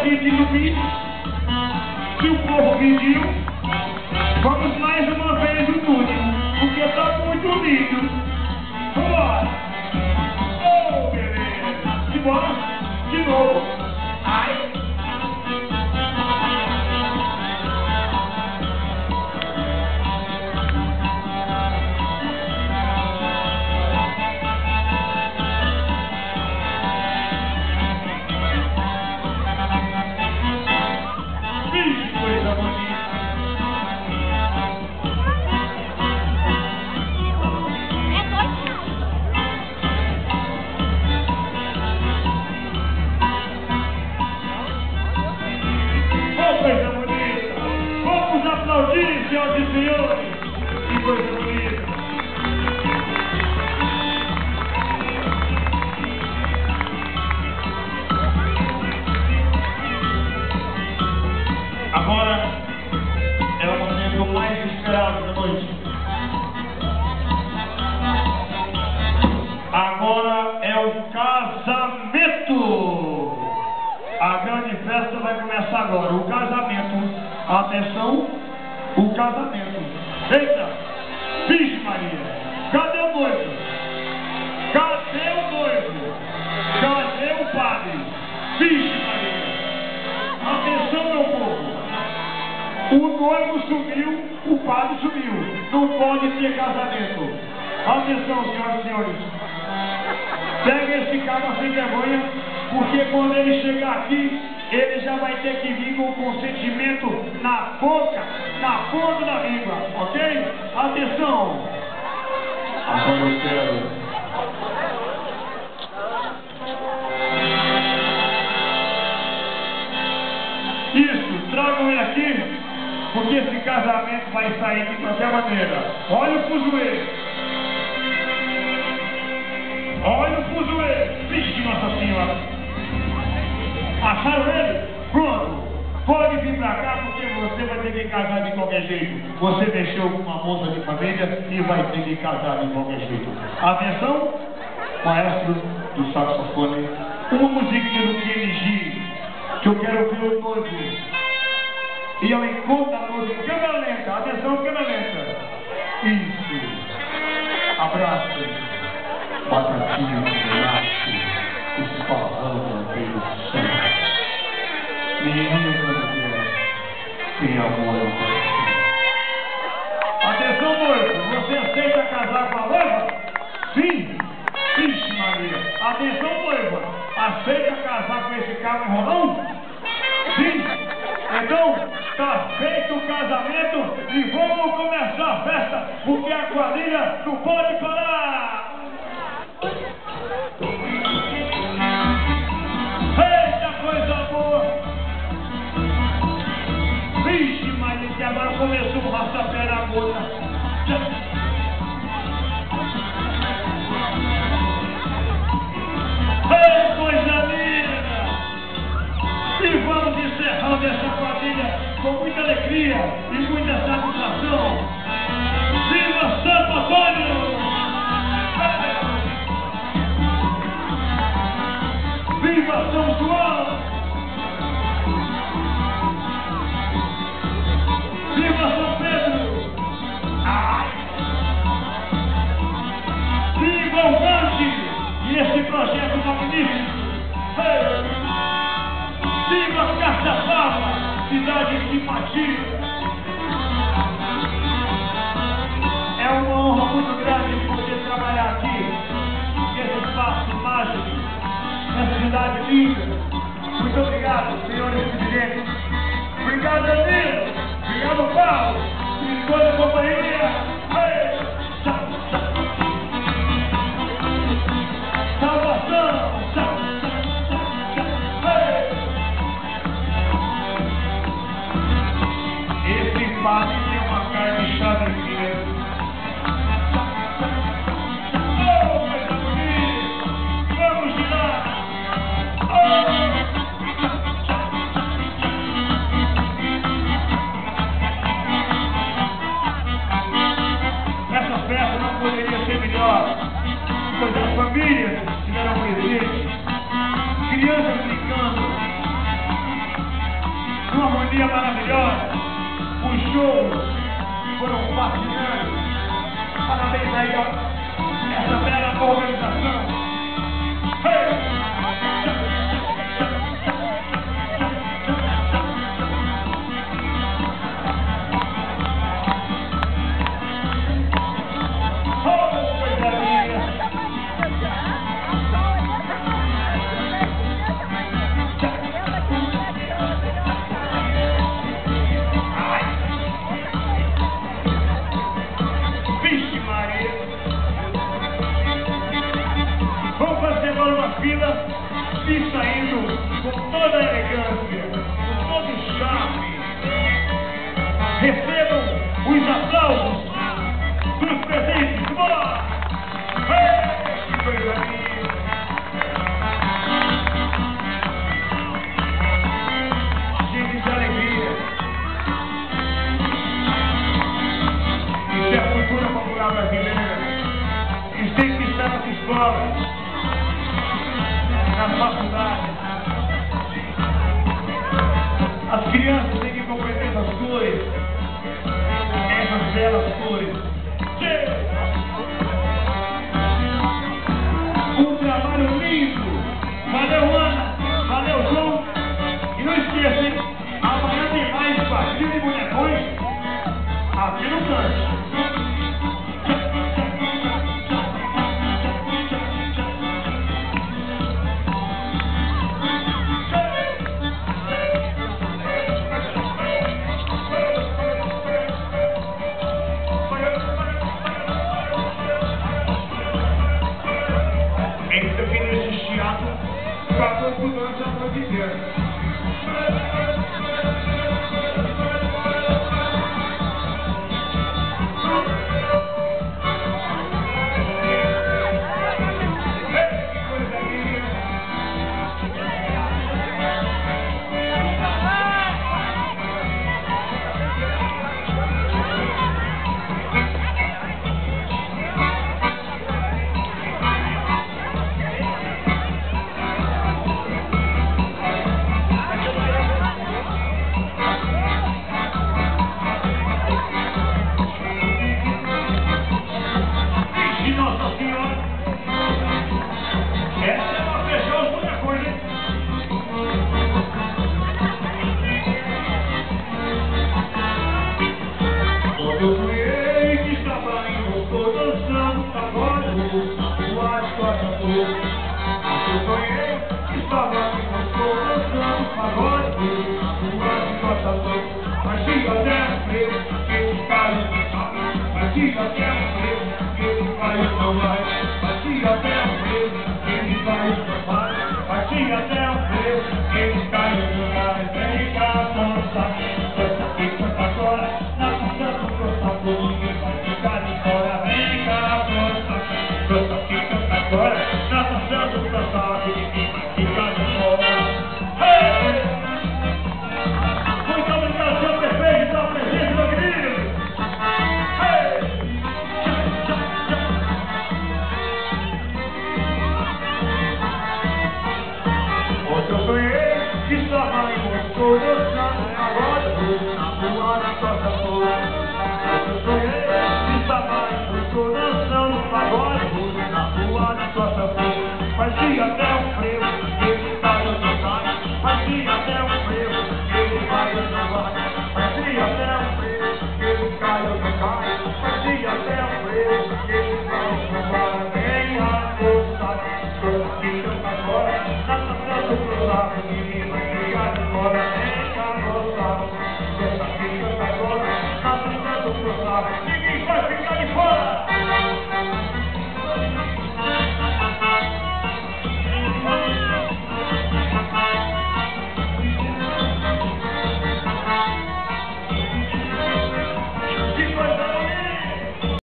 pedindo bis, se o povo pediu, vamos mais uma vez no túnel, porque tá muito lindo. Vambora! Oh, beleza! Simbora! De novo! Ai! Senhoras e senhores, que coisa bonita! Agora é o momento mais esperado da noite. Agora é o casamento! A grande festa vai começar agora. O casamento. Atenção! O casamento. Eita! Vixe Maria! Cadê o noivo? Cadê o noivo? Cadê o padre? Vixe Maria! Atenção, meu povo! O noivo sumiu, o padre sumiu. Não pode ter casamento. Atenção, senhoras e senhores. Pega esse cara sem vergonha, porque quando ele chegar aqui, ele já vai ter que vir com o consentimento na boca da língua, ok? Atenção! Agora eu quero. Isso, tragam ele aqui, porque esse casamento vai sair de qualquer maneira. Olha o fuzuê! Olha o fuzuê! Vixe, Nossa Senhora! Acharam ele? Pronto! Pode vir pra cá porque você vai ter que casar de qualquer jeito. Você mexeu com uma moça de família e vai ter que casar de qualquer jeito. Atenção, maestro do saxofone, uma musiquinha do KNG, que eu quero ouvir o noivo. E ao encontro da noiva, câmera lenta, atenção, câmera lenta. Isso. Abraço. Batatinha no macho, esparrando pelo céu. Menina, tem amor ao coração. Atenção, noivo, você aceita casar com a noiva? Sim. Vixe Maria. Atenção, noiva, aceita casar com esse cara enrolão? Sim. Então, tá feito o casamento e vamos começar a festa, porque a quadrilha não pode parar. Eita, coisa boa! Vixe, Maria, que agora começou o rastapé na gota. Ei, coisa linda! E vamos encerrando essa quadrilha com muita alegria e muita satisfação. Viva Santo Antônio! Viva São João! Viva São Pedro! Ai! Viva o Gante e esse projeto magnífico! Hey! Viva Caçapava, cidade de simpatia! É uma honra muito grande poder trabalhar aqui, nesse espaço mágico, nessa cidade linda. Muito obrigado, senhores presidentes. Obrigado, Danilo. Obrigado, Paulo. E toda a companhia. Hey! Salvação. Hey! Esse padre tem uma cara de xadrez. Oh, coisa bonita. Vamos girar. Oh! shows foram fascinantes. Parabéns aí, ó, essa bela organização. Hey! E saindo com toda a elegância, com todo o charme. Recebam os aplausos dos presentes. Bora! Que coisa linda! Cheio de alegria. Isso é a cultura popular brasileira. Isso tem que estar nas escolas, nas faculdades. As crianças têm que compreender essas cores, essas belas cores. Um trabalho lindo. Valeu, Ana. Valeu, João. E não esqueça, hein? Amanhã tem mais quadrilha de bonecões aqui no canto. Para a ambulância a noite inteira. Eu sonhei que estava em Moscou dançando agora o asfalto. Eu sonhei que estava em Moscou dançando agora o asfalto. Mas diga até que o cara mas diga até